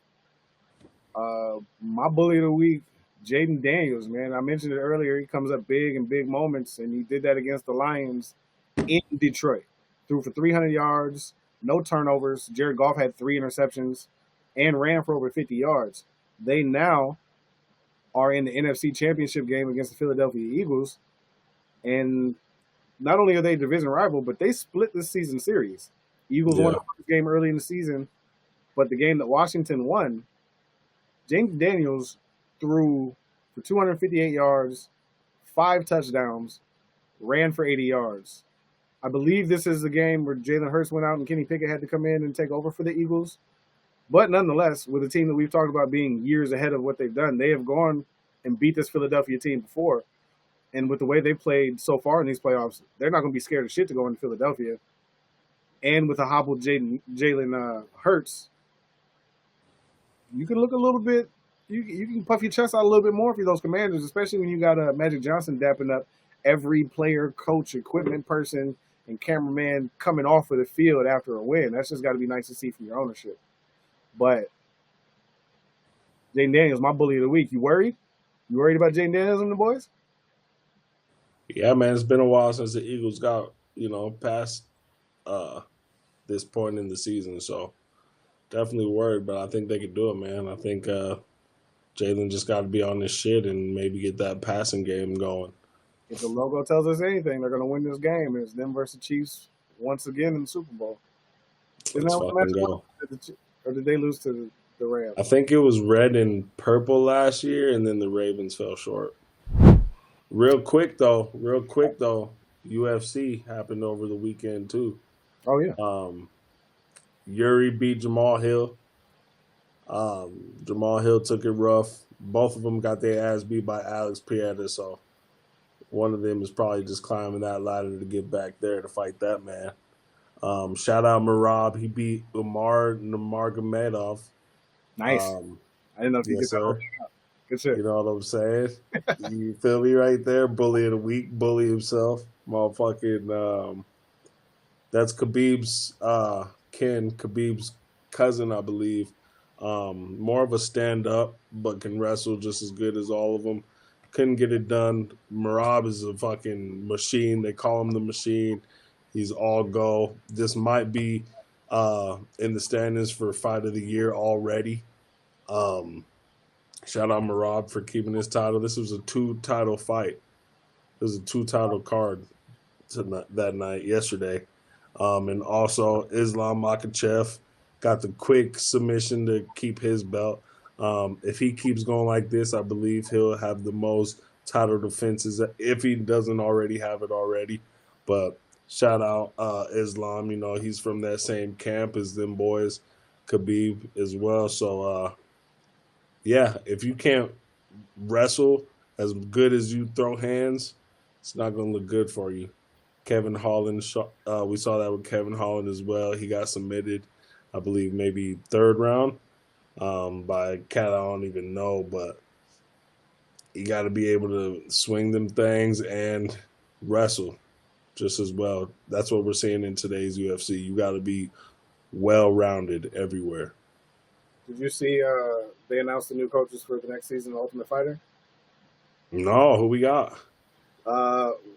My bully of the week, Jaden Daniels, man. I mentioned it earlier. He comes up big in big moments, and he did that against the Lions in Detroit. Threw for 300 yards, no turnovers. Jared Goff had 3 interceptions and ran for over 50 yards. They now are in the NFC Championship game against the Philadelphia Eagles. And not only are they division rival, but they split this season series. Eagles won the first game early in the season, but the game that Washington won, James Daniels threw for 258 yards, 5 touchdowns, ran for 80 yards. I believe this is the game where Jalen Hurts went out and Kenny Pickett had to come in and take over for the Eagles. But nonetheless, with a team that we've talked about being years ahead of what they've done, they have gone and beat this Philadelphia team before. And with the way they played so far in these playoffs, they're not going to be scared of shit to go into Philadelphia. And with a hobbled Jalen Hurts, you can look a little bit, you can puff your chest out a little bit more for those Commanders, especially when you got Magic Johnson dapping up every player, coach, equipment person, and cameraman coming off of the field after a win. That's just got to be nice to see from your ownership. But Jaden Daniels, my bully of the week. You worried? You worried about Jaden Daniels and the boys? Yeah, man. It's been a while since the Eagles got, past this point in the season. So definitely worried, but I think they could do it, man. I think Jalen just got to be on this shit and maybe get that passing game going. If the logo tells us anything, they're going to win this game. It's them versus the Chiefs once again in the Super Bowl. Let's fucking go. Or did they lose to the Rams? I think it was red and purple last year, and then the Ravens fell short. Real quick though, UFC happened over the weekend too. Oh yeah. Yuri beat Jamal Hill. Jamal Hill took it rough. Both of them got their ass beat by Alex Pieta, so one of them is probably just climbing that ladder to get back there to fight that man. Shout out Marab. He beat Umar Nurmagomedov. Nice. I didn't know if you could tell. Good shit. You know what I'm saying? You feel me right there? Bully of the week. Bully himself. Motherfucking, that's Khabib's Khabib's cousin, I believe. More of a stand-up, but can wrestle just as good as all of them. Couldn't get it done. Marab is a fucking machine. They call him the machine. He's all go. This might be in the standings for Fight of the Year already. Shout out Marab for keeping his title. This was a 2-title fight. It was a 2-title card that night, yesterday. And also Islam Makhachev got the quick submission to keep his belt. If he keeps going like this, I believe he'll have the most title defenses if he doesn't already have it already. But shout out Islam. You know, he's from that same camp as them boys, Khabib as well. So yeah, if you can't wrestle as good as you throw hands, it's not going to look good for you. Kevin Holland, we saw that with Kevin Holland as well. He got submitted, I believe, maybe third round by a cat I don't even know, but you got to be able to swing them things and wrestle just as well. That's what we're seeing in today's UFC. You got to be well-rounded everywhere. Did you see they announced the new coaches for the next season of Ultimate Fighter? No, who we got?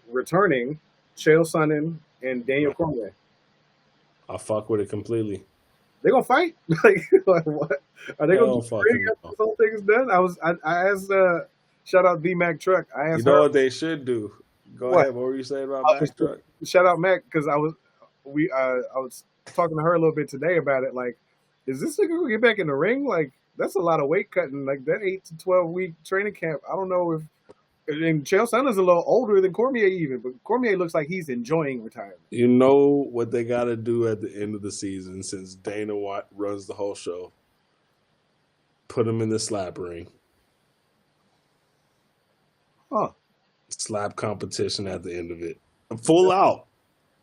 Returning, Chael Sonnen and Daniel Cormier. I fuck with it completely. They gonna fight? like what? Are they gonna bring up this whole thing is done? I asked shout out D Mac Truck. I asked you know what they should do. Go ahead. What were you saying about Mac Truck? Shout out Mac because I was talking to her a little bit today about it. Like, is this nigga gonna get back in the ring? Like, that's a lot of weight cutting. Like that 8 to 12 week training camp. I don't know if. And Chael Sonnen's a little older than Cormier even, but Cormier looks like he's enjoying retirement. You know what they got to do at the end of the season since Dana White runs the whole show? Put him in the slap ring. Huh. Slap competition at the end of it. Full out.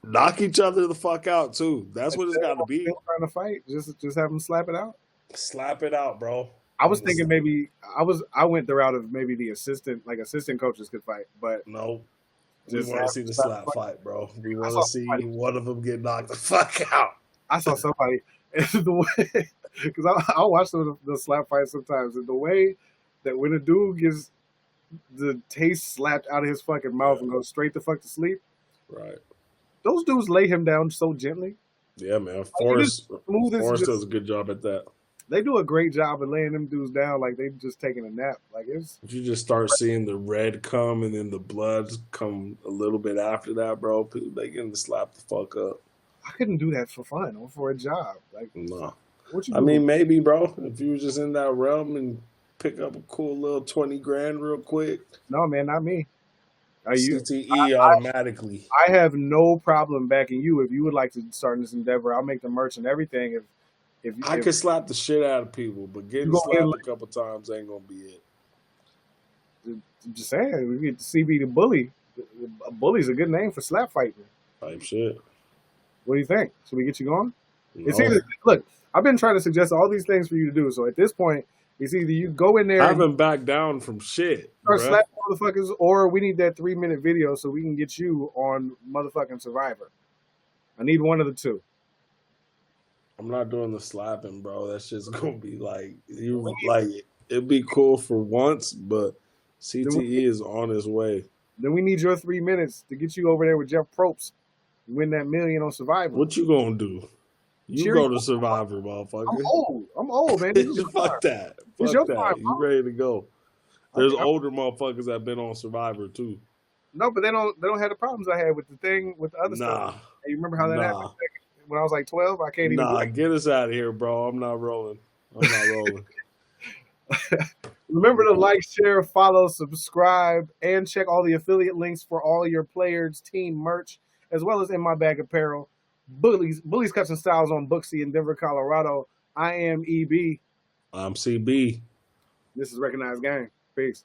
Knock each other the fuck out, too. That's what it's got to be. Trying to fight? Just have them slap it out? Slap it out, bro. I was thinking maybe I went the route of maybe the assistant coaches could fight, but no. We want to see the slap fight, bro. We want to see one of them get knocked the fuck out. I saw somebody the way because I watch the slap fight sometimes, and the way that when a dude gets the taste slapped out of his fucking mouth and goes straight the fuck to sleep, right? Those dudes lay him down so gently. Yeah, man. Forrest does a good job at that. They do a great job of laying them dudes down like they just taking a nap. Like it's. If you just start seeing the red come and then the blood come a little bit after that, bro, people they getting slapped the fuck up. I couldn't do that for fun or for a job. Like no. What you I mean, maybe, bro, if you were just in that realm and pick up a cool little 20 grand real quick. No, man, not me. CTE automatically. I have no problem backing you if you would like to start this endeavor. I'll make the merch and everything. If I could slap the shit out of people, but getting slapped a couple times ain't gonna be it. I'm just saying, we get CB the bully. A bully's a good name for slap fighting. Type shit. What do you think? Should we get you going? No. It's either look. I've been trying to suggest all these things for you to do. So at this point, it's either you go in there. I haven't backed down from shit. Or slap motherfuckers, or we need that 3-minute video so we can get you on motherfucking Survivor. I need one of the two. I'm not doing the slapping, bro. That's just gonna be like it'd be cool for once, but CTE is on his way. Then we need your 3 minutes to get you over there with Jeff Probst, win that $1 million on Survivor. What you gonna do? You go to Survivor, motherfucker. I'm old, man. Fuck that. Fuck that. You ready to go? There's older motherfuckers that have been on Survivor too. No, but they don't have the problems I had with the thing with the other stuff. Hey, you remember how that happened when I was like 12? I can't even. Get us out of here, bro. I'm not rolling. Remember to like, share, follow, subscribe, and check all the affiliate links for all your players' team merch, as well as In My Bag apparel. Bullies Cuts and Styles on Booksy in Denver, Colorado. I am EB. I'm CB. This is Recognized Gang. Peace.